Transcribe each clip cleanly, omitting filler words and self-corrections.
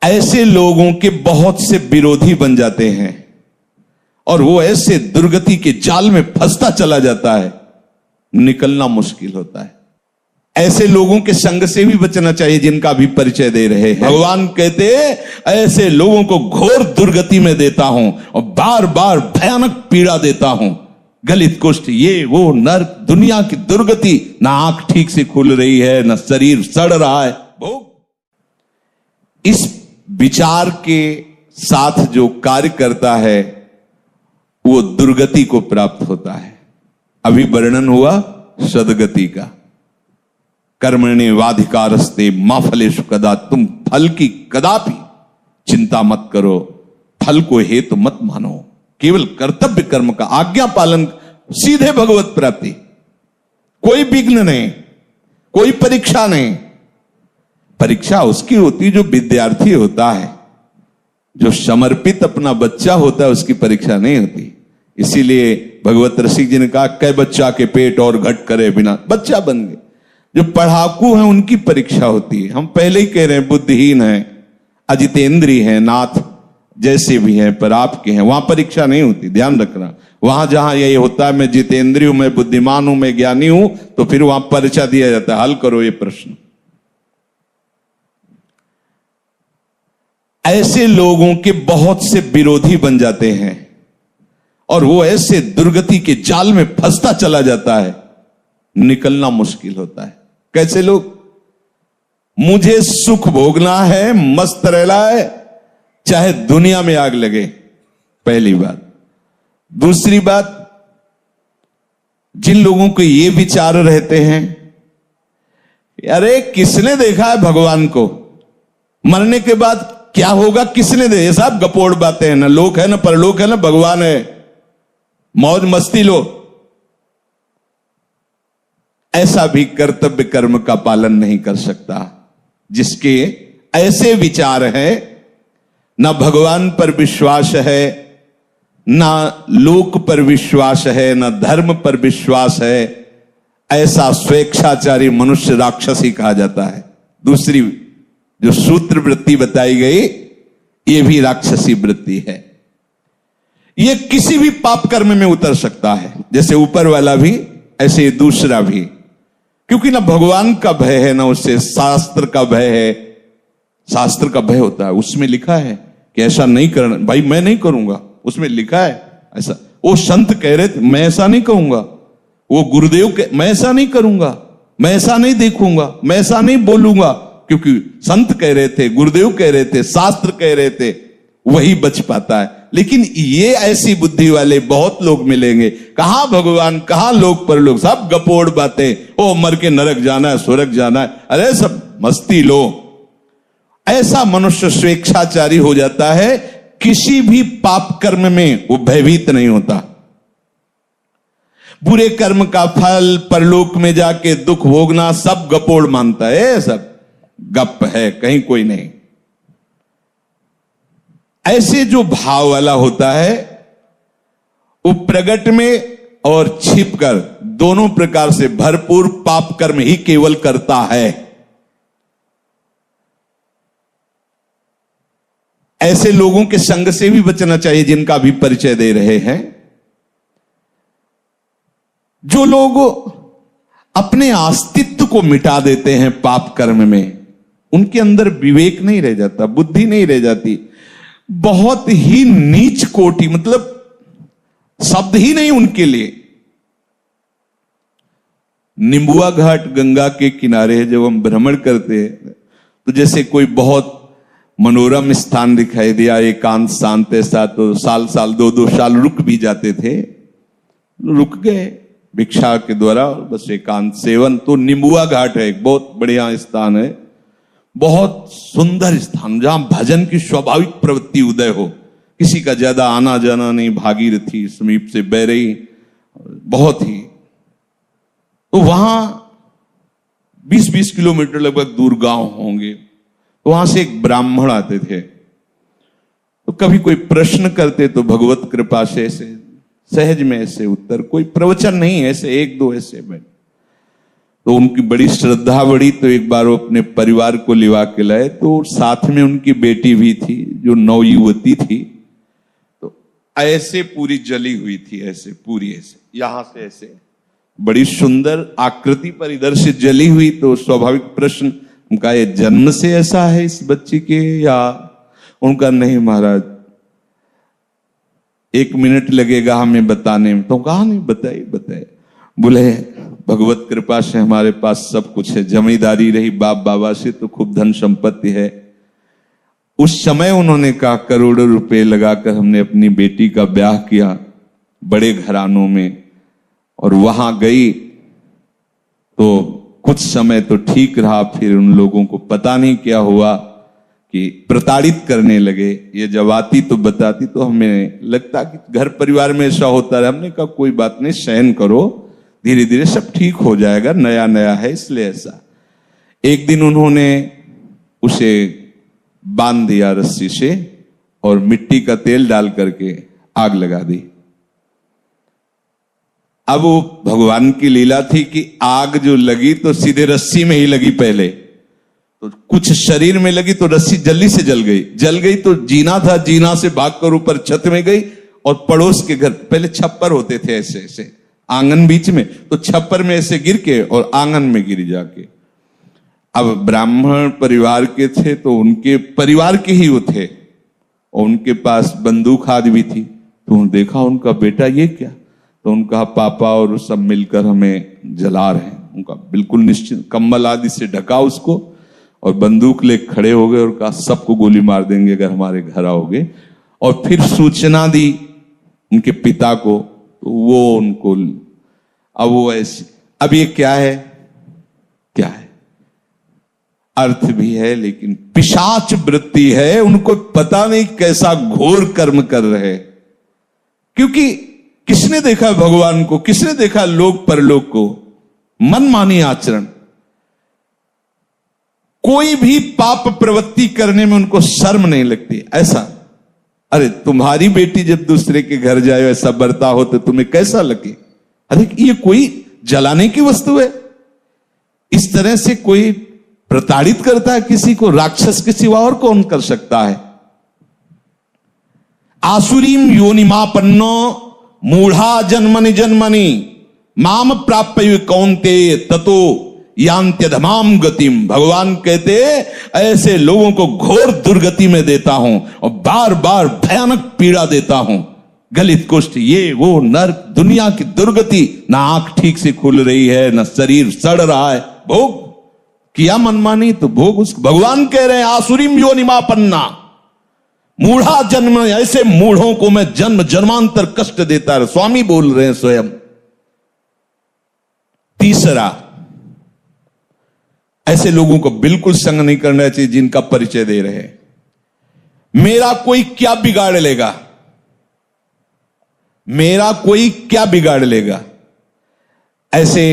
ऐसे लोगों के बहुत से विरोधी बन जाते हैं और वो ऐसे दुर्गति के जाल में फंसता चला जाता है, निकलना मुश्किल होता है। ऐसे लोगों के संग से भी बचना चाहिए जिनका भी परिचय दे रहे हैं। भगवान कहते ऐसे लोगों को घोर दुर्गति में देता हूं और बार बार भयानक पीड़ा देता हूं, गलित कुष्ठ, ये वो नर्क, दुनिया की दुर्गति, ना आंख ठीक से खुल रही है, ना शरीर सड़ रहा है। इस विचार के साथ जो कार्य करता है वो दुर्गति को प्राप्त होता है। अभी वर्णन हुआ सद्गति का। कर्मण्येवाधिकारस्ते मा फलेषु कदाचित्, तुम फल की कदापि चिंता मत करो, फल को हेतु मत मानो, केवल कर्तव्य कर्म का आज्ञा पालन, सीधे भगवत प्राप्ति, कोई विघ्न नहीं, कोई परीक्षा नहीं। परीक्षा उसकी होती जो विद्यार्थी होता है, जो समर्पित अपना बच्चा होता है, उसकी परीक्षा नहीं होती। इसीलिए भगवत रसिक जी ने कहा कै बच्चा के पेट और घट करे बिना, बच्चा बन गए। जो पढ़ाकू हैं उनकी परीक्षा होती है। हम पहले ही कह रहे हैं बुद्धिहीन हैं, अजितेंद्रिय हैं, नाथ जैसे भी हैं पर आपके हैं, वहां परीक्षा नहीं होती, ध्यान रखना। वहां जहां ये होता है मैं जितेंद्रिय हूं, मैं बुद्धिमान हूं, मैं ज्ञानी हूं, तो फिर वहां परीक्षा दिया जाता है, हल करो ये प्रश्न। ऐसे लोगों के बहुत से विरोधी बन जाते हैं और वो ऐसे दुर्गति के जाल में फंसता चला जाता है, निकलना मुश्किल होता है। कैसे लोग? मुझे सुख भोगना है, मस्त रहना है, चाहे दुनिया में आग लगे, पहली बात। दूसरी बात, जिन लोगों को ये विचार रहते हैं अरे किसने देखा है भगवान को, मरने के बाद क्या होगा किसने दे, ये सब गपोड़ बातें हैं, ना लोक है ना परलोक है ना भगवान है, मौज मस्ती लो। ऐसा भी कर्तव्य कर्म का पालन नहीं कर सकता जिसके ऐसे विचार हैं, ना भगवान पर विश्वास है, ना लोक पर विश्वास है, ना धर्म पर विश्वास है। ऐसा स्वेच्छाचारी मनुष्य राक्षस ही कहा जाता है। दूसरी जो सूत्र वृत्ति बताई गई, यह भी राक्षसी वृत्ति है। यह किसी भी पाप कर्म में उतर सकता है, जैसे ऊपर वाला भी ऐसे दूसरा भी, क्योंकि ना भगवान का भय है ना उससे शास्त्र का भय है। शास्त्र का भय होता है, उसमें लिखा है कि ऐसा नहीं करना, भाई मैं नहीं करूंगा, उसमें लिखा है ऐसा। वो संत कह रहे थे मैं ऐसा नहीं कहूंगा, वो गुरुदेव मैं ऐसा नहीं करूंगा, मैं ऐसा नहीं देखूंगा, मैं ऐसा नहीं बोलूंगा, क्योंकि संत कह रहे थे, गुरुदेव कह रहे थे, शास्त्र कह रहे थे, वही बच पाता है। लेकिन ये ऐसी बुद्धि वाले बहुत लोग मिलेंगे, कहां भगवान कहां लोक पर लोग, सब गपोड़ बातें, ओ मर के नरक जाना है, स्वर्ग जाना है, अरे सब मस्ती लो। ऐसा मनुष्य स्वेच्छाचारी हो जाता है, किसी भी पाप कर्म में वो भयभीत नहीं होता। बुरे कर्म का फल परलोक में जाके दुख भोगना सब गपोड़ मानता है, सब गप है, कहीं कोई नहीं। ऐसे जो भाव वाला होता है वो प्रगट में और छिपकर दोनों प्रकार से भरपूर पाप कर्म ही केवल करता है। ऐसे लोगों के संग से भी बचना चाहिए जिनका भी परिचय दे रहे हैं। जो लोग अपने अस्तित्व को मिटा देते हैं पाप कर्म में, उनके अंदर विवेक नहीं रह जाता, बुद्धि नहीं रह जाती। बहुत ही नीच कोटि, मतलब शब्द ही नहीं उनके लिए। निंबुआ घाट गंगा के किनारे जब हम भ्रमण करते हैं तो जैसे कोई बहुत मनोरम स्थान दिखाई दिया, एकांत शांत ऐसा, तो साल साल 2-2 साल रुक भी जाते थे, रुक गए भिक्षा के द्वारा, बस एकांत सेवन। तो निंबुआ घाट है, एक बहुत बढ़िया स्थान है, बहुत सुंदर स्थान, जहां भजन की स्वाभाविक प्रवृत्ति उदय हो, किसी का ज्यादा आना जाना नहीं, भागीरथी समीप से बह रही, बहुत ही। तो वहां 20-20 किलोमीटर लगभग दूर गांव होंगे, तो वहां से एक ब्राह्मण आते थे, तो कभी कोई प्रश्न करते तो भगवत कृपा से ऐसे सहज में ऐसे उत्तर, कोई प्रवचन नहीं, ऐसे 1-2 ऐसे में तो उनकी बड़ी श्रद्धा बढ़ी, तो एक बार वो अपने परिवार को लिवा के लाए, तो साथ में उनकी बेटी भी थी जो नवयुवती थी। तो ऐसे पूरी जली हुई थी, ऐसे पूरी, ऐसे यहां से ऐसे बड़ी सुंदर आकृति पर इधर से जली हुई। तो स्वाभाविक प्रश्न उनका, ये जन्म से ऐसा है इस बच्ची के, या उनका नहीं महाराज 1 मिनट लगेगा हमें बताने में। तो कहा नहीं, बताइए बताइए। बोले भगवत कृपा से हमारे पास सब कुछ है, जमींदारी रही बाप बाबा से तो खूब धन संपत्ति है। उस समय उन्होंने कहा करोड़ों रुपए लगाकर हमने अपनी बेटी का ब्याह किया बड़े घरानों में, और वहां गई तो कुछ समय तो ठीक रहा, फिर उन लोगों को पता नहीं क्या हुआ कि प्रताड़ित करने लगे। ये जब आती तो बताती, तो हमें लगता कि घर परिवार में ऐसा होता है। हमने कहा कोई बात नहीं, सहन करो, धीरे धीरे सब ठीक हो जाएगा, नया नया है इसलिए ऐसा। एक दिन उन्होंने उसे बांध दिया रस्सी से और मिट्टी का तेल डाल करके आग लगा दी। अब वो भगवान की लीला थी कि आग जो लगी तो सीधे रस्सी में ही लगी पहले, तो कुछ शरीर में लगी तो रस्सी जल्दी से जल गई तो जीना था, जीना से भागकर ऊपर छत में गई और पड़ोस के घर, पहले छप्पर होते थे ऐसे ऐसे आंगन बीच में, तो छप्पर में ऐसे गिर के और आंगन में गिर जाके। अब ब्राह्मण परिवार के थे तो उनके परिवार के ही वो थे और उनके पास बंदूक आदि भी थी। तो देखा उनका बेटा ये क्या, तो उनका पापा और सब मिलकर हमें जला रहे हैं। उनका बिल्कुल निश्चित कंबल आदि से ढका उसको और बंदूक ले खड़े हो गए और कहा सबको गोली मार देंगे अगर हमारे घर आओगे। और फिर सूचना दी उनके पिता को, तो वो उनको, अब वो ऐसे, अब ये क्या है, क्या है, अर्थ भी है लेकिन पिशाच वृत्ति है, उनको पता नहीं कैसा घोर कर्म कर रहे। क्योंकि किसने देखा भगवान को, किसने देखा लोक परलोक को, मनमानी आचरण। कोई भी पाप प्रवृत्ति करने में उनको शर्म नहीं लगती। ऐसा, अरे तुम्हारी बेटी जब दूसरे के घर जाए ऐसा बर्ताव हो तो तुम्हें कैसा लगे? अरे ये कोई जलाने की वस्तु है? इस तरह से कोई प्रताड़ित करता है किसी को, राक्षस के सिवा और कौन कर सकता है? आसुरीम योनिमापन्नो मूढ़ा जन्मनि जन्मनि माम प्राप्य कौन्तेय ततो यांत्यधमाम गतिम। भगवान कहते ऐसे लोगों को घोर दुर्गति में देता हूं और बार बार भयानक पीड़ा देता हूं, गलित कुष्ठ, ये वो नर्क, दुनिया की दुर्गति। ना आंख ठीक से खुल रही है, ना शरीर सड़ रहा है, भोग किया मनमानी तो भोग उसको। भगवान कह रहे हैं आसुरीम योनिमापन्ना मूढ़ा जन्म, ऐसे मूढ़ों को मैं जन्म जन्मांतर कष्ट देता है। स्वामी बोल रहे हैं स्वयं। तीसरा, ऐसे लोगों को बिल्कुल संग नहीं करना चाहिए जिनका परिचय दे रहे हैं। मेरा कोई क्या बिगाड़ लेगा, मेरा कोई क्या बिगाड़ लेगा, ऐसे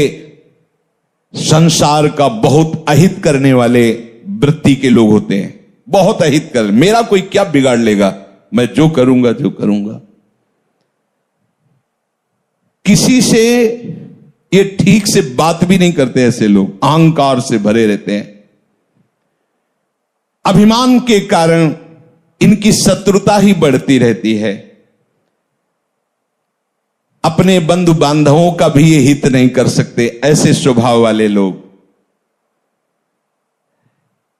संसार का बहुत अहित करने वाले वृत्ति के लोग होते हैं। बहुत अहित कर, मेरा कोई क्या बिगाड़ लेगा, मैं जो करूंगा जो करूंगा। किसी से ये ठीक से बात भी नहीं करते ऐसे लोग, अहंकार से भरे रहते हैं। अभिमान के कारण इनकी शत्रुता ही बढ़ती रहती है। अपने बंधु बांधवों का भी ये हित नहीं कर सकते ऐसे स्वभाव वाले लोग।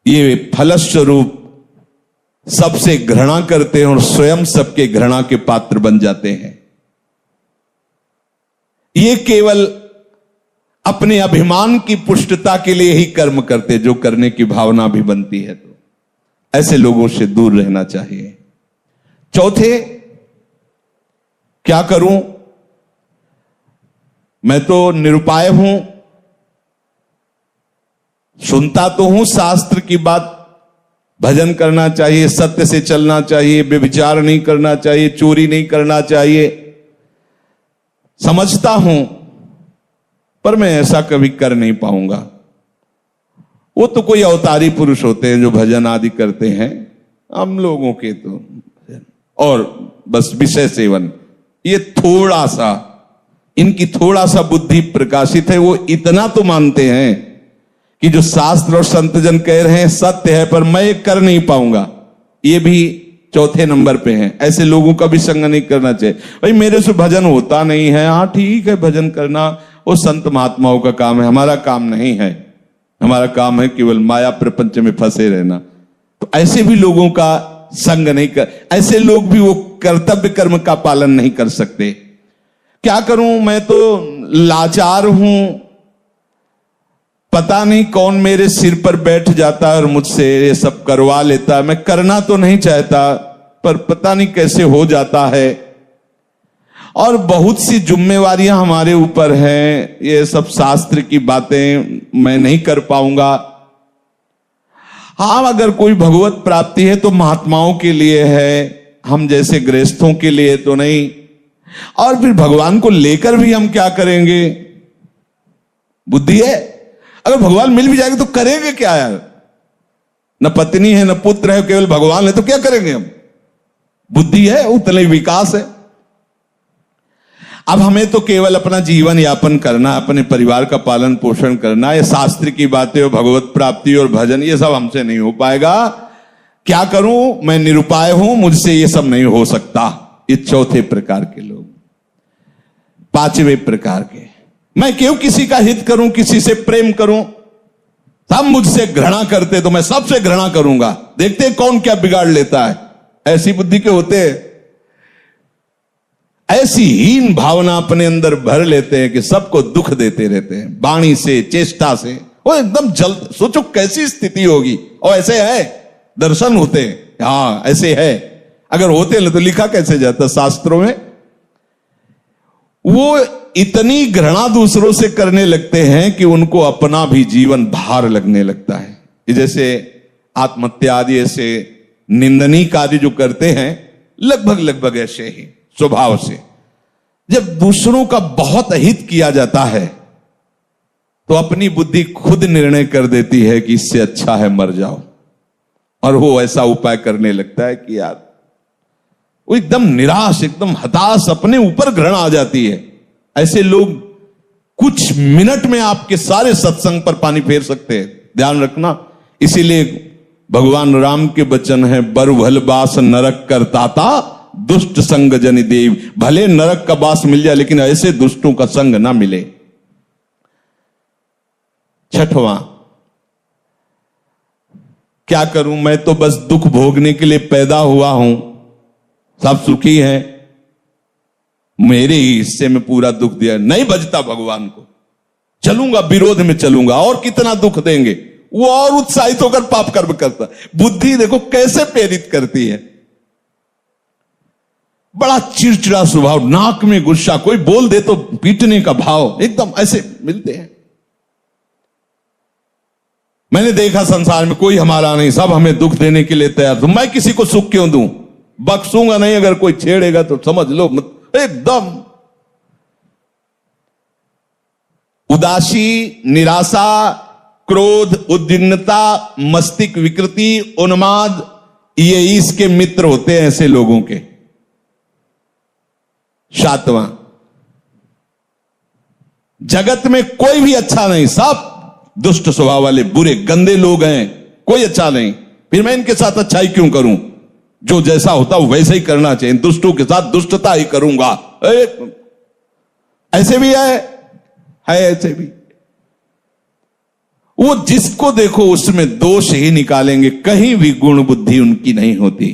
ये फलस्वरूप सबसे घृणा करते हैं और स्वयं सबके घृणा के पात्र बन जाते हैं। ये केवल अपने अभिमान की पुष्टता के लिए ही कर्म करते, जो करने की भावना भी बनती है तो ऐसे लोगों से दूर रहना चाहिए। चौथे, क्या करूं, मैं तो निरुपाय हूं, सुनता तो हूं शास्त्र की बात, भजन करना चाहिए, सत्य से चलना चाहिए, व्यभिचार नहीं करना चाहिए, चोरी नहीं करना चाहिए, समझता हूं, पर मैं ऐसा कभी कर नहीं पाऊंगा। वो तो कोई अवतारी पुरुष होते हैं जो भजन आदि करते हैं, हम लोगों के तो और बस विषय सेवन, ये थोड़ा सा इनकी थोड़ा सा बुद्धि प्रकाशित है, वो इतना तो मानते हैं कि जो शास्त्र और संतजन कह रहे हैं सत्य है, पर मैं ये कर नहीं पाऊंगा, ये भी चौथे नंबर पे हैं। ऐसे लोगों का भी संग नहीं करना चाहिए। भाई मेरे से भजन होता नहीं है, हाँ ठीक है, भजन करना वो संत महात्माओं का काम है, हमारा काम नहीं है। हमारा काम है केवल माया प्रपंच में फंसे रहना। तो ऐसे भी लोगों का संग नहीं कर, ऐसे लोग भी वो कर्तव्य कर्म का पालन नहीं कर सकते। क्या करूं, मैं तो लाचार हूं, पता नहीं कौन मेरे सिर पर बैठ जाता है और मुझसे ये सब करवा लेता है। मैं करना तो नहीं चाहता, पर पता नहीं कैसे हो जाता है, और बहुत सी जिम्मेवारियां हमारे ऊपर हैं, ये सब शास्त्र की बातें मैं नहीं कर पाऊंगा। हाँ, अगर कोई भगवत प्राप्ति है तो महात्माओं के लिए है, हम जैसे गृहस्थों के लिए तो नहीं। और फिर भगवान को लेकर भी हम क्या करेंगे? बुद्धि है, अगर भगवान मिल भी जाएंगे तो करेंगे क्या यार? न पत्नी है न पुत्र है, केवल भगवान है, तो क्या करेंगे हम? बुद्धि है, उतने विकास है। अब हमें तो केवल अपना जीवन यापन करना, अपने परिवार का पालन पोषण करना, ये शास्त्र की बातें और भगवत प्राप्ति और भजन ये सब हमसे नहीं हो पाएगा। क्या करूं, मैं निरुपाय हूं, मुझसे ये सब नहीं हो सकता। ये चौथे प्रकार के लोग। पांचवें प्रकार के, मैं क्यों किसी का हित करूं, किसी से प्रेम करूं, सब मुझसे घृणा करते तो मैं सबसे घृणा करूंगा, देखते हैं कौन क्या बिगाड़ लेता है। ऐसी बुद्धि के होते हैं, ऐसी हीन भावना अपने अंदर भर लेते हैं कि सबको दुख देते रहते हैं, वाणी से, चेष्टा से। वो एकदम जल, सोचो कैसी स्थिति होगी। और ऐसे है, दर्शन होते हैं, हाँ ऐसे है। अगर होते तो लिखा कैसे जाता शास्त्रों में? वो इतनी घृणा दूसरों से करने लगते हैं कि उनको अपना भी जीवन भार लगने लगता है। जैसे आत्महत्या आदि ऐसे निंदनीय कार्य जो करते हैं, लगभग ऐसे ही स्वभाव से। जब दूसरों का बहुत हित किया जाता है तो अपनी बुद्धि खुद निर्णय कर देती है कि इससे अच्छा है मर जाओ, और वो ऐसा उपाय करने लगता है कि यार वो एकदम निराश, एकदम हताश, अपने ऊपर घृणा आ जाती है। ऐसे लोग कुछ मिनट में आपके सारे सत्संग पर पानी फेर सकते हैं, ध्यान रखना। इसीलिए भगवान राम के वचन है, बर भल बास नरक करताता, दुष्ट संग जनि देव। भले नरक का बास मिल जाए, लेकिन ऐसे दुष्टों का संग ना मिले। छठवां, क्या करूं, मैं तो बस दुख भोगने के लिए पैदा हुआ हूं, सब सुखी हैं, मेरे ही हिस्से में पूरा दुख दिया, नहीं बजता भगवान को, चलूंगा विरोध में चलूंगा, और कितना दुख देंगे। वो और उत्साहित होकर पाप कर्म करता। बुद्धि देखो कैसे प्रेरित करती है। बड़ा चिड़चिड़ा स्वभाव, नाक में गुस्सा, कोई बोल दे तो पीटने का भाव, एकदम ऐसे मिलते हैं। मैंने देखा संसार में कोई हमारा नहीं, सब हमें दुख देने के लिए तैयार। तो मैं किसी को सुख क्यों दूं? बख्शूंगा नहीं, अगर कोई छेड़ेगा तो समझ लो एकदम उदासी, निराशा, क्रोध, उद्विग्नता, मस्तिष्क विकृति, उन्माद, ये इसके मित्र होते हैं ऐसे लोगों के। सातवां, जगत में कोई भी अच्छा नहीं, सब दुष्ट स्वभाव वाले, बुरे गंदे लोग हैं, कोई अच्छा नहीं। फिर मैं इनके साथ अच्छाई क्यों करूं? जो जैसा होता वो वैसे ही करना चाहिए, दुष्टों के साथ दुष्टता ही करूंगा। ऐसे भी है ऐसे भी। वो जिसको देखो उसमें दोष ही निकालेंगे, कहीं भी गुण बुद्धि उनकी नहीं होती।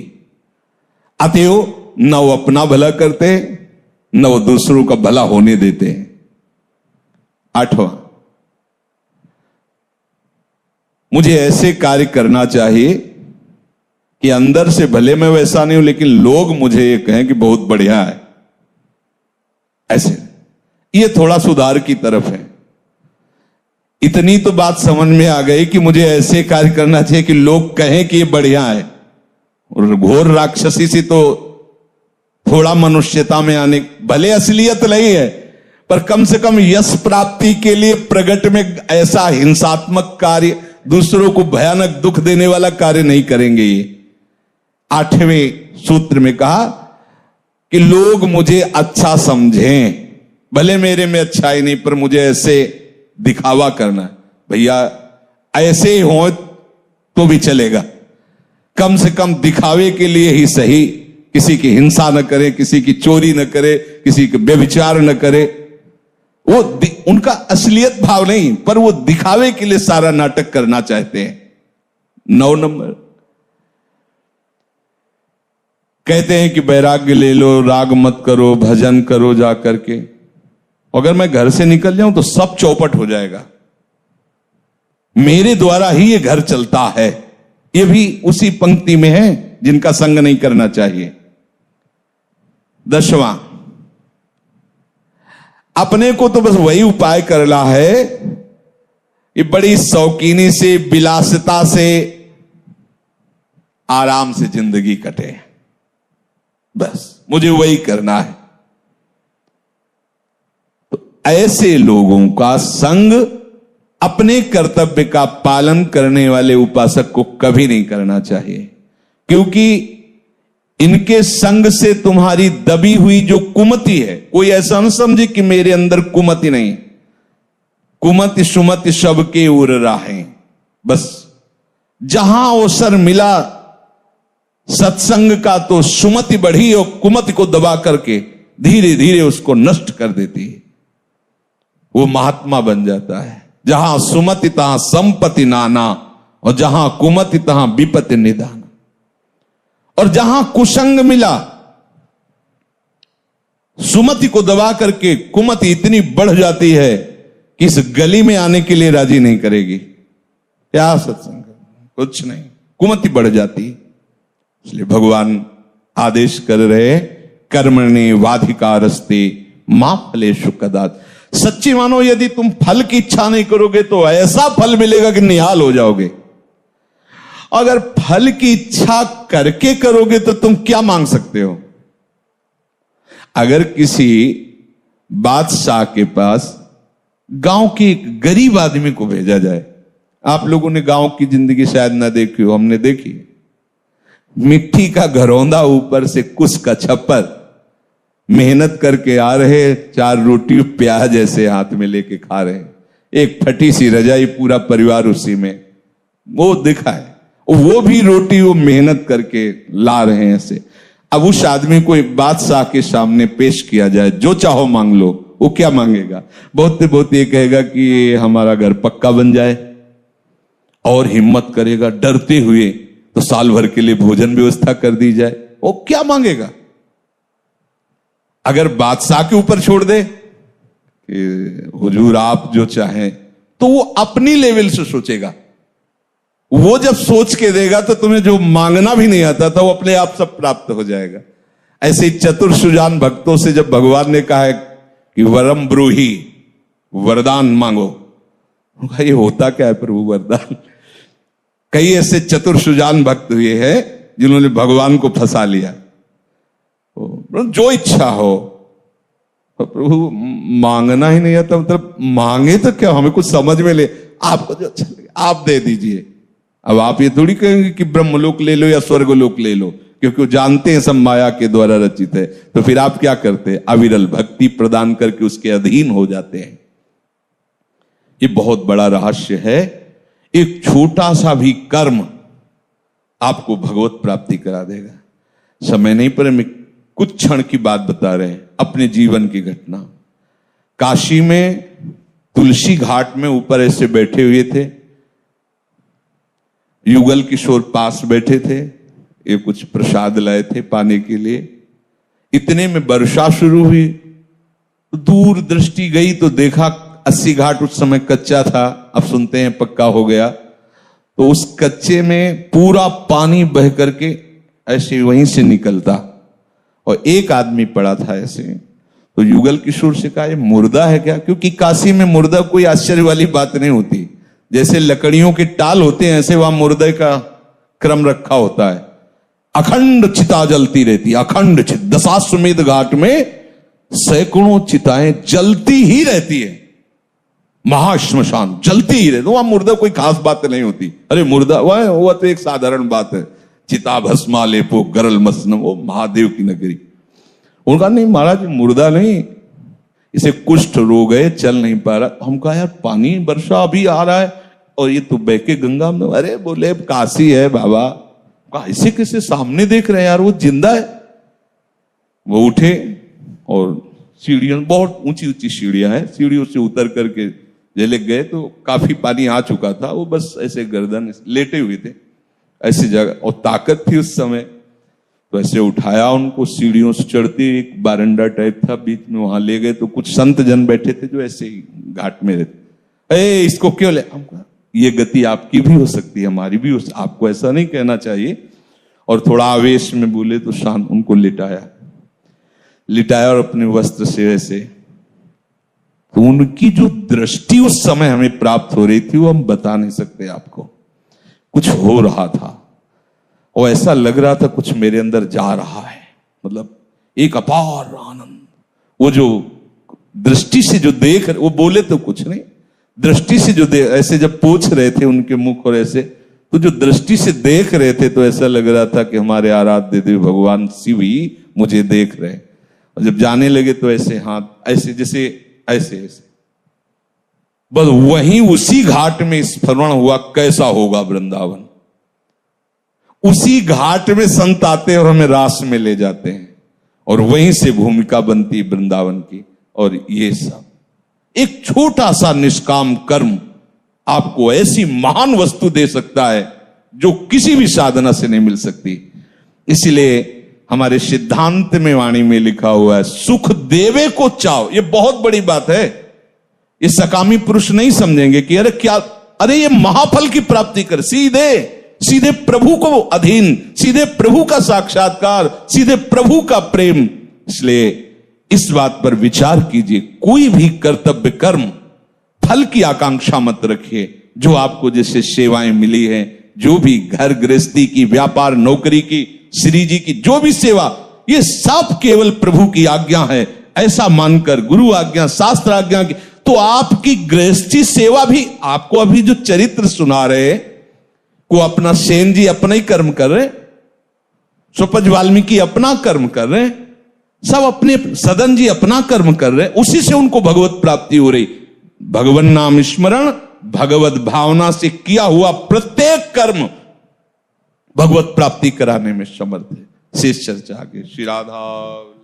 अतएव न वो अपना भला करते, न वो दूसरों का भला होने देते। आठवां, मुझे ऐसे कार्य करना चाहिए कि अंदर से भले मैं वैसा नहीं हूं, लेकिन लोग मुझे ये कहें कि बहुत बढ़िया है। ऐसे ये थोड़ा सुधार की तरफ है। इतनी तो बात समझ में आ गई कि मुझे ऐसे कार्य करना चाहिए कि लोग कहें कि ये बढ़िया है। और घोर राक्षसी से तो थोड़ा मनुष्यता में आने, भले असलियत नहीं है, पर कम से कम यश प्राप्ति के लिए प्रगट में ऐसा हिंसात्मक कार्य, दूसरों को भयानक दुख देने वाला कार्य नहीं करेंगे। ये आठवें सूत्र में कहा कि लोग मुझे अच्छा समझें, भले मेरे में अच्छाई नहीं, पर मुझे ऐसे दिखावा करना है। भैया ऐसे ही हो तो भी चलेगा, कम से कम दिखावे के लिए ही सही। किसी की हिंसा न करे, किसी की चोरी न करे, किसी के व्यभिचार न करे। वो उनका असलियत भाव नहीं, पर वो दिखावे के लिए सारा नाटक करना चाहते हैं। 9 नंबर, कहते हैं कि वैराग्य ले लो, राग मत करो, भजन करो जा करके। अगर मैं घर से निकल जाऊं तो सब चौपट हो जाएगा, मेरे द्वारा ही ये घर चलता है। ये भी उसी पंक्ति में है जिनका संग नहीं करना चाहिए। 10वां, अपने को तो बस वही उपाय करना है, ये बड़ी शौकीनी से, विलासिता से आराम से जिंदगी कटे, बस मुझे वही करना है। तो ऐसे लोगों का संग अपने कर्तव्य का पालन करने वाले उपासक को कभी नहीं करना चाहिए, क्योंकि इनके संग से तुम्हारी दबी हुई जो कुमति है, कोई ऐसा न समझे कि मेरे अंदर कुमति नहीं, कुमति सुमति सबके उर राहें। बस जहां अवसर मिला सत्संग का तो सुमति बढ़ी और कुमति को दबा करके धीरे धीरे उसको नष्ट कर देती है। वो महात्मा बन जाता है। जहां सुमति तहां संपत्ति नाना, और जहां कुमति तहां विपत्ति निदान। और जहां कुसंग मिला, सुमति को दबा करके कुमति इतनी बढ़ जाती है कि इस गली में आने के लिए राजी नहीं करेगी। क्या सत्संग, कुछ नहीं, कुमति बढ़ जाती। इसलिए भगवान आदेश कर रहे, कर्मणि वाधिकारस्ते मा फलेषु कदाचित्। सच्ची मानो, यदि तुम फल की इच्छा नहीं करोगे तो ऐसा फल मिलेगा कि निहाल हो जाओगे। अगर फल की इच्छा करके करोगे तो तुम क्या मांग सकते हो? अगर किसी बादशाह के पास गांव के एक गरीब आदमी को भेजा जाए, आप लोगों ने गांव की जिंदगी शायद ना देखी हो, हमने देखी। मिट्टी का घरौंदा, ऊपर से कुछ का छप्पर, मेहनत करके आ रहे, 4 रोटी प्याज ऐसे हाथ में लेके खा रहे, एक फटी सी रजाई, पूरा परिवार उसी में। वो दिखा है, वो भी रोटी वो मेहनत करके ला रहे हैं ऐसे। अब उस आदमी को एक बादशाह के सामने पेश किया जाए, जो चाहो मांग लो, वो क्या मांगेगा? बहुत ये कहेगा कि हमारा घर पक्का बन जाए, और हिम्मत करेगा डरते हुए तो साल भर के लिए भोजन व्यवस्था कर दी जाए। वो क्या मांगेगा? अगर बादशाह के ऊपर छोड़ दे कि हुजूर आप जो चाहें, तो वो अपनी लेवल से सोचेगा। वो जब सोच के देगा तो तुम्हें जो मांगना भी नहीं आता था वो अपने आप सब प्राप्त हो जाएगा। ऐसे चतुर सुजान भक्तों से जब भगवान ने कहा है कि वरम ब्रूहि, वरदान मांगो, ये होता क्या है प्रभु वरदान? कई ऐसे चतुर सुजान भक्त हुए हैं जिन्होंने भगवान को फंसा लिया। जो इच्छा हो, तो प्रभु मांगना ही नहीं आता, मतलब मांगे तो क्या, हमें कुछ समझ में ले, आपको जो अच्छा लगे आप दे दीजिए। अब आप ये थोड़ी कहेंगे कि ब्रह्मलोक ले लो या स्वर्गलोक ले लो, क्योंकि वो जानते हैं सब माया के द्वारा रचित है। तो फिर आप क्या करते हैं? अविरल भक्ति प्रदान करके उसके अधीन हो जाते हैं। ये बहुत बड़ा रहस्य है। एक छोटा सा भी कर्म आपको भगवत प्राप्ति करा देगा। समय नहीं, पर मैं कुछ क्षण की बात बता रहे हैं, अपने जीवन की घटना। काशी में तुलसी घाट में ऊपर ऐसे बैठे हुए थे, युगल किशोर पास बैठे थे, ये कुछ प्रसाद लाए थे पाने के लिए। इतने में वर्षा शुरू हुई, दूर दृष्टि गई तो देखा 80 घाट उस समय कच्चा था, अब सुनते हैं पक्का हो गया। तो उस कच्चे में पूरा पानी बह करके ऐसे वहीं से निकलता, और एक आदमी पड़ा था ऐसे। तो युगल किशोर से कहा, ये मुर्दा है क्या? क्योंकि काशी में मुर्दा कोई आश्चर्य वाली बात नहीं होती। जैसे लकड़ियों के टाल होते हैं, ऐसे वहां मुर्दे का क्रम रखा होता है। अखंड चिता जलती रहती, अखंड चित। दशाश्वमेध घाट में सैकड़ों चिताएं जलती ही रहती है, महाश्मशान जलती ही रहती। वहां मुर्दा कोई खास बात नहीं होती। अरे मुर्दा वह तो एक साधारण बात है, चिता भस्मा लेपो गरल मसनम, वो महादेव की नगरी। उनका नहीं महाराज, मुर्दा नहीं, इसे कुष्ठ रोग है, चल नहीं पा रहा। हम कहा यार पानी वर्षा अभी आ रहा है और ये तो बह के गंगा में, अरे बोले काशी है बाबा। कहा इसे कैसे सामने देख रहे हैं यार, वो जिंदा है। वो उठे और सीढ़ियों, बहुत ऊंची ऊंची सीढ़ियां हैं, सीढ़ियों से उतर करके जले गए तो काफी पानी आ चुका था। वो बस ऐसे गर्दन लेटे हुए थे ऐसी जगह, और ताकत थी उस समय, तो ऐसे उठाया उनको, सीढ़ियों से चढ़ते, एक बारंडा टाइप था बीच में, वहां ले गए। तो कुछ संत जन बैठे थे जो ऐसे ही घाट में रहते। इसको क्यों ले, हम कहा ये गति आपकी भी हो सकती है, हमारी भी हो, आपको ऐसा नहीं कहना चाहिए। और थोड़ा आवेश में बोले तो शांत उनको लिटाया और अपने वस्त्र से ऐसे, तो उनकी जो दृष्टि उस समय हमें प्राप्त हो रही थी वो हम बता नहीं सकते आपको। कुछ हो रहा था और ऐसा लग रहा था कुछ मेरे अंदर जा रहा है, मतलब एक अपार आनंद। वो जो दृष्टि से जो देख, वो बोले तो कुछ नहीं, दृष्टि से जो ऐसे जब पूछ रहे थे उनके मुख और ऐसे, तो जो दृष्टि से देख रहे थे तो ऐसा लग रहा था कि हमारे आराध्य देव भगवान शिव ही मुझे देख रहे। और जब जाने लगे तो ऐसे हाथ ऐसे जैसे ऐसे ऐसे, बस वहीं उसी घाट में स्मरण हुआ कैसा होगा वृंदावन। उसी घाट में संत आते और हमें रास में ले जाते हैं और वहीं से भूमिका बनती वृंदावन की। और ये सब एक छोटा सा निष्काम कर्म आपको ऐसी महान वस्तु दे सकता है जो किसी भी साधना से नहीं मिल सकती। इसलिए हमारे सिद्धांत में वाणी में लिखा हुआ है, सुख देवे को चाहो। ये बहुत बड़ी बात है। ये सकामी पुरुष नहीं समझेंगे कि अरे क्या, अरे ये महाफल की प्राप्ति कर, सीधे प्रभु को अधीन, सीधे प्रभु का साक्षात्कार, सीधे प्रभु का प्रेम। इसलिए इस बात पर विचार कीजिए, कोई भी कर्तव्य कर्म फल की आकांक्षा मत रखिए। जो आपको जैसे सेवाएं मिली हैं, जो भी घर गृहस्थी की, व्यापार नौकरी की, श्री जी की जो भी सेवा, ये सब केवल प्रभु की आज्ञा है ऐसा मानकर, गुरु आज्ञा, शास्त्र आज्ञा की, तो आपकी गृहस्थी सेवा भी, आपको अभी जो चरित्र सुना रहे को अपना सेन जी अपना ही कर्म कर रहे, सुपज वाल्मीकि अपना कर्म कर रहे, सब अपने सदन जी अपना कर्म कर रहे, उसी से उनको भगवत प्राप्ति हो रही। भगवान नाम स्मरण, भगवत भावना से किया हुआ प्रत्येक कर्म भगवत प्राप्ति कराने में समर्थ है। शेष चर्चा आगे। श्री राधा।